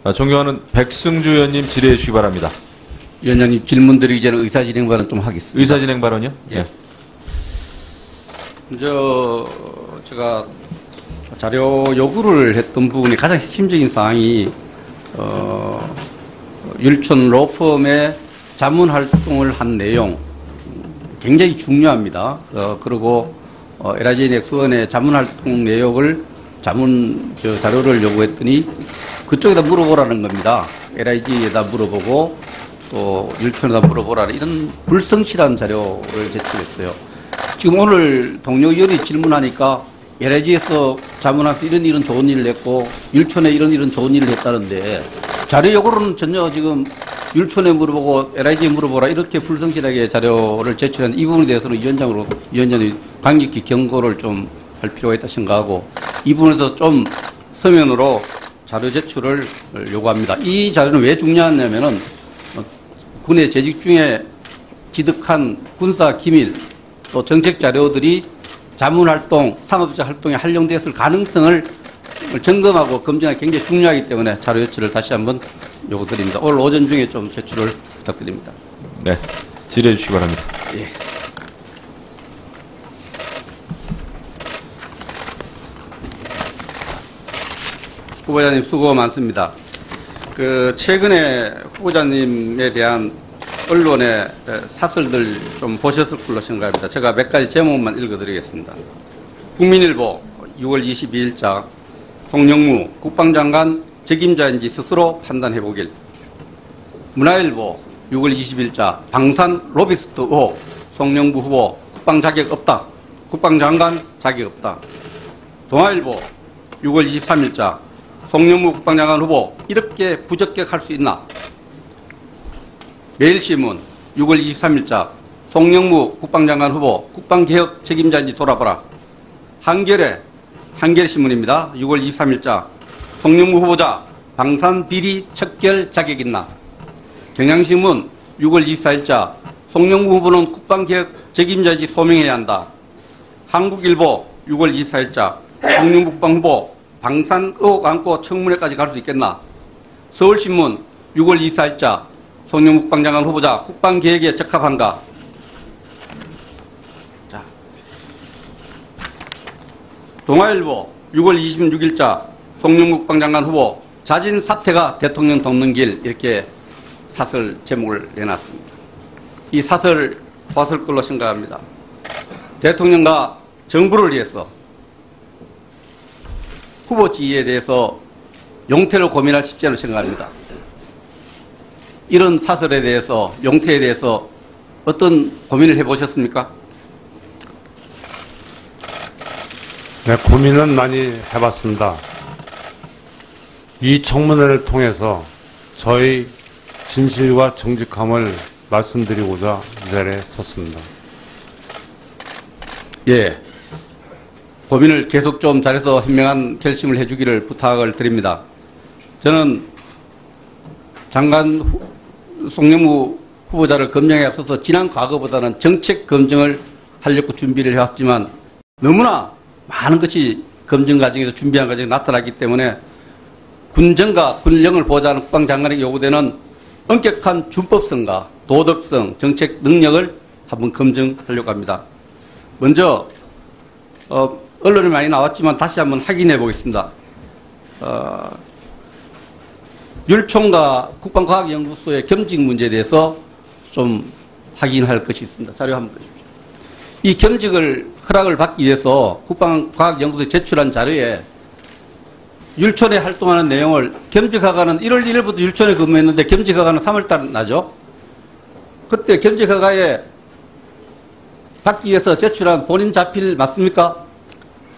존경하는 백승주 의원님 질의해 주시기 바랍니다. 위원장님, 질문 드리기 전에 의사진행 발언 좀 하겠습니다. 의사진행 발언이요? 예. 제가 자료 요구를 했던 부분이 가장 핵심적인 사항이 율촌 로펌의 자문 활동을 한 내용 굉장히 중요합니다. 그리고 LIG 수원의 자문 활동 내역을 자료를 요구했더니 그쪽에다 물어보라는 겁니다. LIG에다 물어보고 또 율촌에다 물어보라는 이런 불성실한 자료를 제출했어요. 지금 오늘 동료 의원이 질문하니까 LIG에서 자문해서 이런 좋은 일을 했고 율촌에 이런 좋은 일을 했다는데 자료 요구로는 전혀 지금 율촌에 물어보고 LIG에 물어보라 이렇게 불성실하게 자료를 제출한 이 부분에 대해서는 위원장이 강력히 경고를 좀 할 필요가 있다 생각하고 이 부분에서 좀 서면으로 자료 제출을 요구합니다. 이 자료는 왜 중요하냐면은 군의 재직 중에 지득한 군사 기밀 또 정책 자료들이 자문활동, 상업적 활동에 활용됐을 가능성을 점검하고 검증하기 굉장히 중요하기 때문에 자료 제출을 다시 한번 요구드립니다. 오늘 오전 중에 좀 제출을 부탁드립니다. 네, 질의해 주시기 바랍니다. 예. 후보자님 수고 많습니다. 최근에 후보자님에 대한 언론의 사설들 좀 보셨을 걸로 생각합니다. 제가 몇 가지 제목만 읽어드리겠습니다. 국민일보 6월 22일자 송영무 국방장관 책임자인지 스스로 판단해보길. 문화일보 6월 20일자 방산 로비스트 의혹 송영무 후보 국방 자격 없다. 국방장관 자격 없다. 동아일보 6월 23일자 송영무 국방장관 후보 이렇게 부적격할 수 있나? 매일신문 6월 23일자 송영무 국방장관 후보 국방개혁 책임자인지 돌아보라. 한겨레신문입니다. 6월 23일자 송영무 후보자 방산비리 척결 자격 있나? 경향신문 6월 24일자 송영무 후보는 국방개혁 책임자인지 소명해야 한다. 한국일보 6월 24일자 송영무 국방후보 방산 의혹 안고 청문회까지 갈 수 있겠나? 서울신문 6월 24일자 송영무 국방장관 후보자 국방계획에 적합한가? 자, 동아일보 6월 26일자 송영무 국방장관 후보 자진 사퇴가 대통령 돕는 길 이렇게 사설 제목을 내놨습니다. 이 사설 봤을 걸로 생각합니다. 대통령과 정부를 위해서 후보 지위에 대해서 용퇴를 고민할 시점을 생각합니다. 이런 사설에 대해서 용퇴에 대해서 어떤 고민을 해보셨습니까? 네, 고민은 많이 해봤습니다. 이 청문회를 통해서 저희 진실과 정직함을 말씀드리고자 이 자리에 섰습니다. 예. 고민을 계속 좀 잘해서 현명한 결심을 해주기를 부탁을 드립니다. 저는 장관 송영무 후보자를 검증에 앞서서 지난 과거보다는 정책 검증을 하려고 준비를 해왔지만 너무나 많은 것이 검증 과정에서 준비한 과정에 나타났기 때문에 군정과 군령을 보호하는 국방장관에게 요구되는 엄격한 준법성과 도덕성, 정책 능력을 한번 검증하려고 합니다. 먼저 언론에 많이 나왔지만 다시 한번 확인해 보겠습니다. 율촌과 국방과학연구소의 겸직 문제에 대해서 좀 확인할 것이 있습니다. 자료 한번 보십시오. 이 겸직을 허락을 받기 위해서 국방과학연구소에 제출한 자료에 율촌에 활동하는 내용을 겸직허가는 1월 1일부터 율촌에 근무했는데 겸직허가는 3월달 나죠. 그때 겸직허가에 받기 위해서 제출한 본인 자필 맞습니까?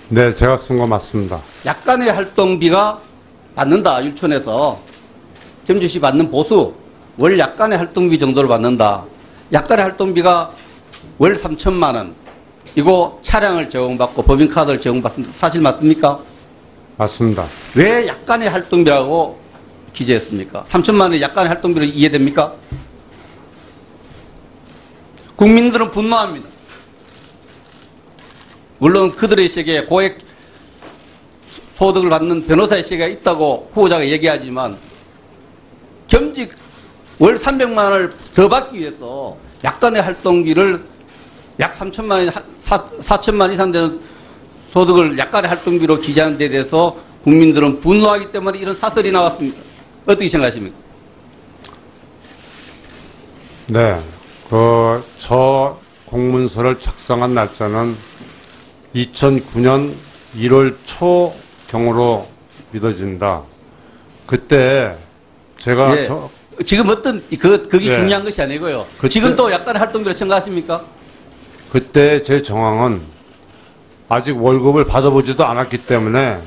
네, 제가 쓴 거 맞습니다. 약간의 활동비가 받는다. 율촌에서 겸직시 받는 보수 월 약간의 활동비 정도를 받는다. 약간의 활동비가 월 3천만 원. 이거 차량을 제공받고 법인카드를 제공받습니다. 사실 맞습니까? 맞습니다. 왜 약간의 활동비라고 기재했습니까? 3천만 원의 약간의 활동비로 이해됩니까? 국민들은 분노합니다. 물론 그들의 세계에 고액 소득을 받는 변호사의 세계가 있다고 후보자가 얘기하지만 겸직 월 300만 원을 더 받기 위해서 약간의 활동비를 약 3천만 원, 4천만 원 이상 되는 소득을 약간의 활동비로 기재하는 데 대해서 국민들은 분노하기 때문에 이런 사설이 나왔습니다. 어떻게 생각하십니까? 네. 저 공문서를 작성한 날짜는 2009년 1월 초경으로 믿어진다. 그때 제가 예. 지금 어떤 그게 예. 중요한 것이 아니고요. 그때- 지금 또 약간의 활동비로 생각하십니까? 그때 제 정황은 아직 월급을 받아보지도 않았기 때문에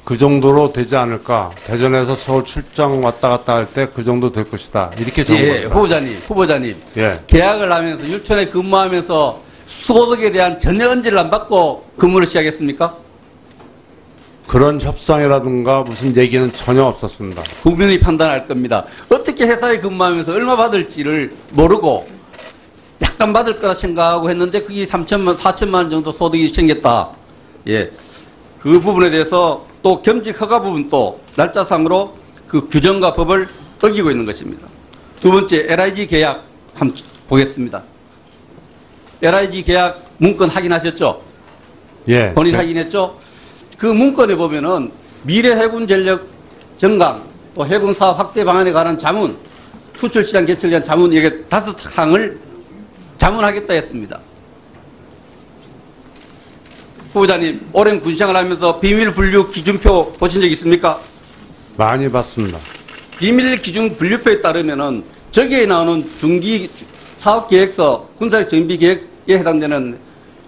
그 정도로 되지 않을까. 대전에서 서울 출장 왔다 갔다 할 때 그 정도 될 것이다. 이렇게 적은 예, 겁니다. 후보자님. 예. 계약을 하면서 율촌에 근무하면서 소득에 대한 전혀 언지를 안 받고 근무를 시작했습니까? 그런 협상이라든가 무슨 얘기는 전혀 없었습니다. 국민이 판단할 겁니다. 어떻게 회사에 근무하면서 얼마 받을지를 모르고 약간 받을 거라 생각하고 했는데 그게 3천만, 4천만 원 정도 소득이 생겼다. 예. 그 부분에 대해서 또 겸직 허가 부분도 날짜상으로 그 규정과 법을 어기고 있는 것입니다. 두 번째, LIG 계약 한번 보겠습니다. LIG 계약 문건 확인하셨죠? 예. 본인 확인했죠? 그 문건에 보면은 미래 해군 전력 정강 또 해군 사업 확대 방안에 관한 자문, 수출 시장 개척에 대한 자문 이게 5항을 자문하겠다 했습니다. 후보자님, 오랜 군생활 하면서 비밀 분류 기준표 보신 적 있습니까? 많이 봤습니다. 비밀 기준 분류표에 따르면은 저기에 나오는 중기 사업 계획서, 군사력 정비 계획에 해당되는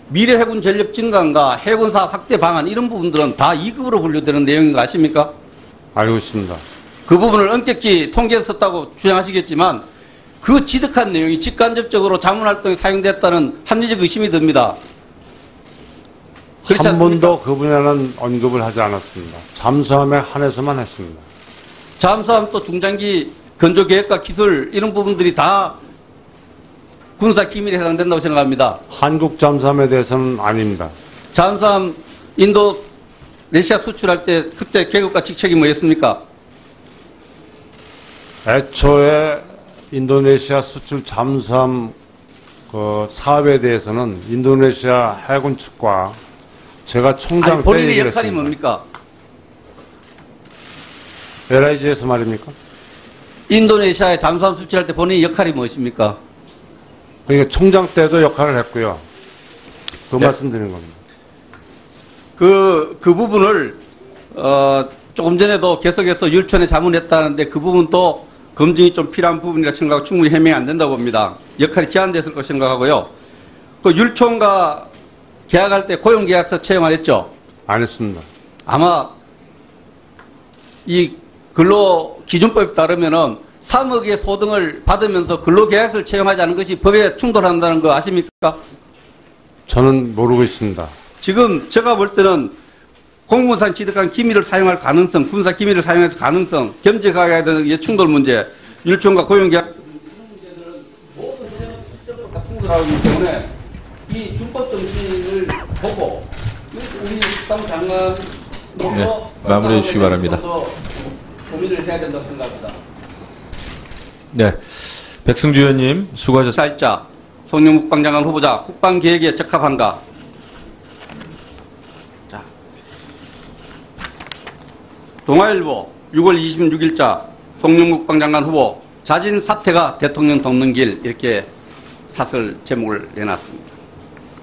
미래 해군 전력 증강과 해군 사업 확대 방안 이런 부분들은 다 2급으로 분류되는 내용인 거 아십니까? 알고 있습니다. 그 부분을 엄격히 통계에서 썼다고 주장하시겠지만 그 지득한 내용이 직간접적으로 자문활동에 사용됐다는 합리적 의심이 듭니다. 그렇지 한 않습니까? 번도 그 분야는 언급을 하지 않았습니다. 잠수함에 한해서만 했습니다. 잠수함 또 중장기 건조 계획과 기술 이런 부분들이 다 군사 기밀에 해당된다고 생각합니다. 한국 잠수함에 대해서는 아닙니다. 잠수함 인도네시아 수출할 때 그때 계급과 직책이 뭐였습니까? 애초에 인도네시아 수출 잠수함 그 사업에 대해서는 인도네시아 해군 측과 제가 총장 아니, 때 본인의 얘기를 역할이 했습니다. 뭡니까? LIG에서 말입니까? 인도네시아에 잠수함 수출할 때 본인의 역할이 무엇입니까? 그러니까 총장 때도 역할을 했고요. 그 네. 말씀드리는 겁니다. 그 부분을, 조금 전에도 계속해서 율촌에 자문했다는데 그 부분도 검증이 좀 필요한 부분이라 생각하고 충분히 해명이 안 된다고 봅니다. 역할이 제한됐을 거 생각하고요. 그 율촌과 계약할 때 고용계약서 채용 안 했죠? 안 했습니다. 아마 이 근로기준법에 따르면은 3억의 소득을 받으면서 근로계약서를 채용하지 않은 것이 법에 충돌한다는 거 아십니까? 저는 모르고 있습니다. 지금 제가 볼 때는 공무상 취득한 기밀을 사용할 가능성, 군사 기밀을 사용할 가능성, 겸직하게 되는 충돌 문제, 율촌과 고용계약 이런 문제들은 모든 실정법과 충돌하고 있기 때문에 이 준법 정신을 보고 우리 국방장관 네, 마무리해 주시기 바랍니다. 고민을 해야 된다고 생각합니다. 네. 백승주 의원님 수고하셨습니다. 살자 송영무 국방장관 후보자 국방계획에 적합한가? 자, 동아일보 6월 26일자 송영무 국방장관 후보 자진 사퇴가 대통령 돕는 길 이렇게 사설 제목을 내놨습니다.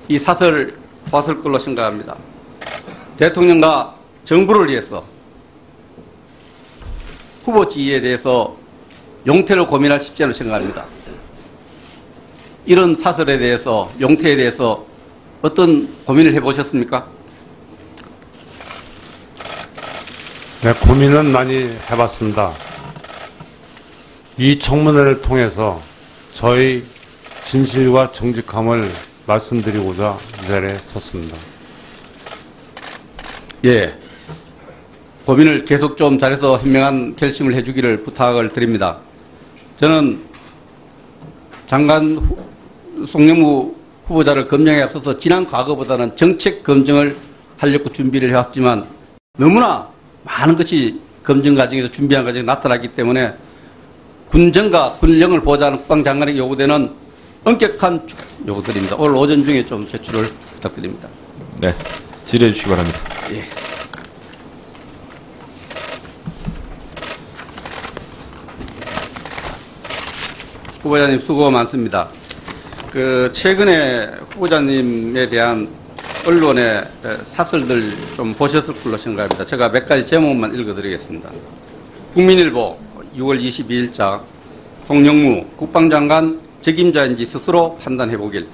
이 사설 봤을 걸로 생각합니다. 대통령과 정부를 위해서 후보 지위에 대해서 용퇴를 고민할 시점으로 생각합니다. 이런 사설에 대해서 용퇴에 대해서 어떤 고민을 해보셨습니까? 네, 고민은 많이 해봤습니다. 이 청문회를 통해서 저희 진실과 정직함을 말씀드리고자 이 자리에 섰습니다. 예. 고민을 계속 좀 잘해서 현명한 결심을 해주기를 부탁을 드립니다. 저는 장관 송영무 후보자를 검증에 앞서서 지난 과거보다는 정책 검증을 하려고 준비를 해왔지만 너무나 많은 것이 검증 과정에서 준비한 과정에 나타났기 때문에 군정과 군령을 보호하는 국방장관에게 요구되는 엄격한 요구드립니다. 오늘 오전 중에 좀 제출을 부탁드립니다. 네. 질의해 주시기 바랍니다. 예. 후보자님 수고 많습니다. 최근에 후보자님에 대한 언론의 사설들 좀 보셨을 걸로 생각합니다. 제가 몇 가지 제목만 읽어드리겠습니다. 국민일보 6월 22일자 송영무 국방장관 책임자인지 스스로 판단해보길.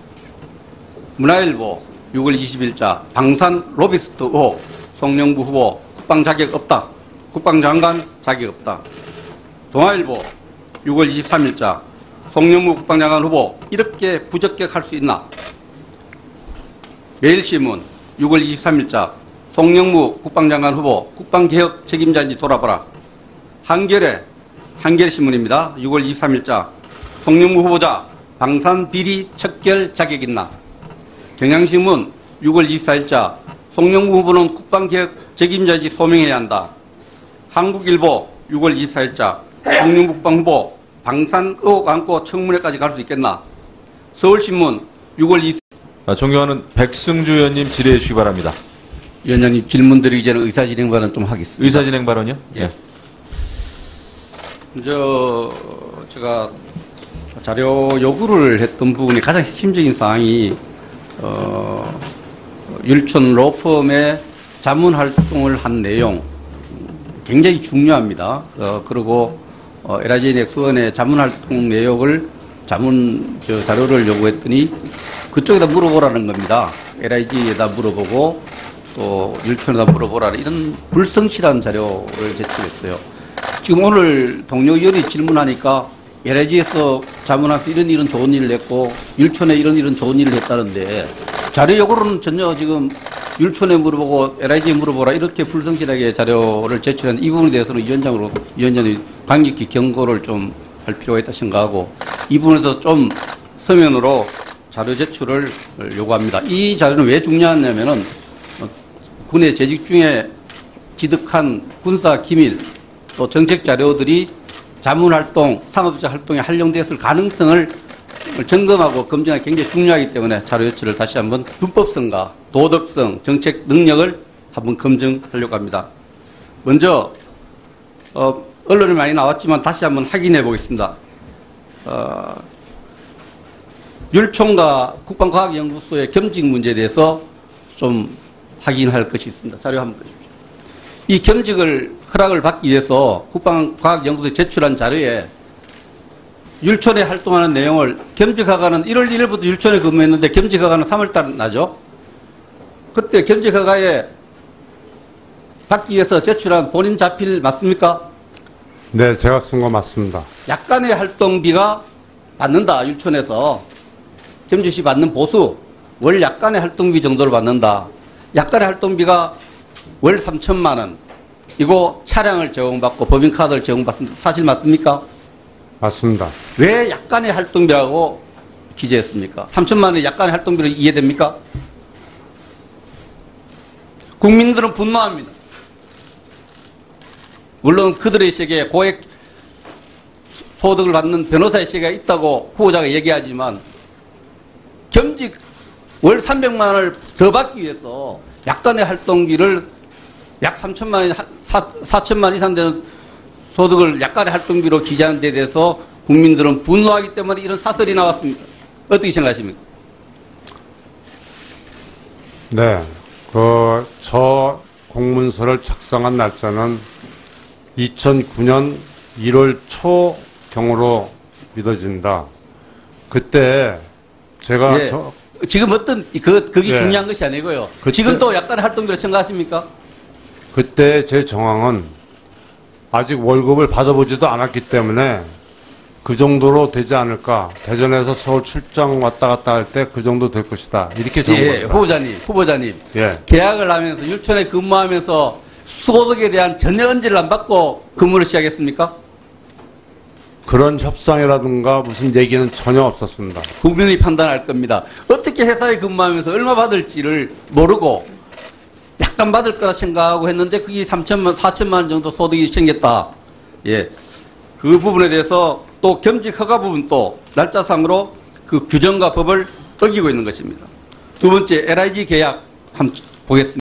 문화일보 6월 20일자 방산 로비스트 의혹 송영무 후보 국방 자격 없다. 국방장관 자격 없다. 동아일보 6월 23일자 송영무 국방장관 후보 이렇게 부적격할 수 있나? 매일신문 6월 23일자 송영무 국방장관 후보 국방개혁 책임자인지 돌아보라. 한겨레신문입니다. 6월 23일자 송영무 후보자 방산비리 척결 자격 있나? 경향신문 6월 24일자 송영무 후보는 국방개혁 책임자인지 소명해야 한다. 한국일보 6월 24일자 송영무 국방후보 방산 의혹 안고 청문회까지 갈 수 있겠나? 서울신문 6월 24일 존경하는 백승주 의원님 질의해 주시기 바랍니다. 위원장님 질문 드리기 전에 의사진행 발언 좀 하겠습니다. 의사진행 발언이요? 예. 제가 자료 요구를 했던 부분이 가장 핵심적인 사항이 율촌 로펌의 자문 활동을 한 내용 굉장히 중요합니다. 그리고 LIG 수원의 자문 활동 내역을 자료를 요구했더니 그쪽에다 물어보라는 겁니다. LIG에다 물어보고 또 율촌에다 물어보라는 이런 불성실한 자료를 제출했어요. 지금 오늘 동료 의원이 질문하니까 LIG에서 자문해서 이런 좋은 일을 했고 율촌에 이런 좋은 일을 했다는데 자료 요구로는 전혀 지금 율촌에 물어보고 LIG에 물어보라 이렇게 불성실하게 자료를 제출한 이 부분에 대해서는 위원장이 강력히 경고를 좀 할 필요가 있다 생각하고 이 부분에서 좀 서면으로 자료 제출을 요구합니다. 이 자료는 왜 중요하냐면은 군의 재직 중에 지득한 군사 기밀 또 정책 자료들이 자문활동, 상업적 활동에 활용됐을 가능성을 점검하고 검증하기 굉장히 중요하기 때문에 자료 제출을 다시 한번 준법성과 도덕성, 정책 능력을 한번 검증하려고 합니다. 먼저 언론에 많이 나왔지만 다시 한번 확인해 보겠습니다. 율촌과 국방과학연구소의 겸직 문제에 대해서 좀 확인할 것이 있습니다. 자료 한번 보십시오. 이 겸직을 허락을 받기 위해서 국방과학연구소에 제출한 자료에 율촌에 활동하는 내용을 겸직허가는 1월 1일부터 율촌에 근무했는데 겸직허가는 3월달 나죠. 그때 겸직허가에 받기 위해서 제출한 본인 자필 맞습니까? 네, 제가 쓴 거 맞습니다. 약간의 활동비가 받는다. 율촌에서 겸직시 받는 보수 월 약간의 활동비 정도를 받는다. 약간의 활동비가 월 3천만 원. 이거 차량을 제공받고 법인카드를 제공받습니다. 사실 맞습니까? 맞습니다. 왜 약간의 활동비라고 기재했습니까? 3천만 원의 약간의 활동비로 이해됩니까? 국민들은 분노합니다. 물론 그들의 세계에 고액 소득을 받는 변호사의 세계가 있다고 후보자가 얘기하지만 겸직 월 300만 원을 더 받기 위해서 약간의 활동비를 약 3천만 원, 4천만 원 이상 되는 소득을 약간의 활동비로 기재하는 데 대해서 국민들은 분노하기 때문에 이런 사설이 나왔습니다. 어떻게 생각하십니까? 네, 저 공문서를 작성한 날짜는 2009년 1월 초경으로 믿어진다. 그때 제가 예. 지금 그게 예. 중요한 것이 아니고요. 그때, 지금도 약간의 활동비로 생각하십니까? 그때 제 정황은 아직 월급을 받아보지도 않았기 때문에 그 정도로 되지 않을까. 대전에서 서울 출장 왔다 갔다 할 때 그 정도 될 것이다. 이렇게 적은 예, 겁니다. 후보자님. 예. 계약을 하면서 율촌에 근무하면서 소득에 대한 전혀 언지를 안 받고 근무를 시작했습니까? 그런 협상이라든가 무슨 얘기는 전혀 없었습니다. 국민이 판단할 겁니다. 어떻게 회사에 근무하면서 얼마 받을지를 모르고 약간 받을 거라 생각하고 했는데 그게 3천만, 4천만 원 정도 소득이 생겼다. 예. 그 부분에 대해서 또 겸직 허가 부분도 날짜상으로 그 규정과 법을 어기고 있는 것입니다. 두 번째 LIG 계약 한번 보겠습니다.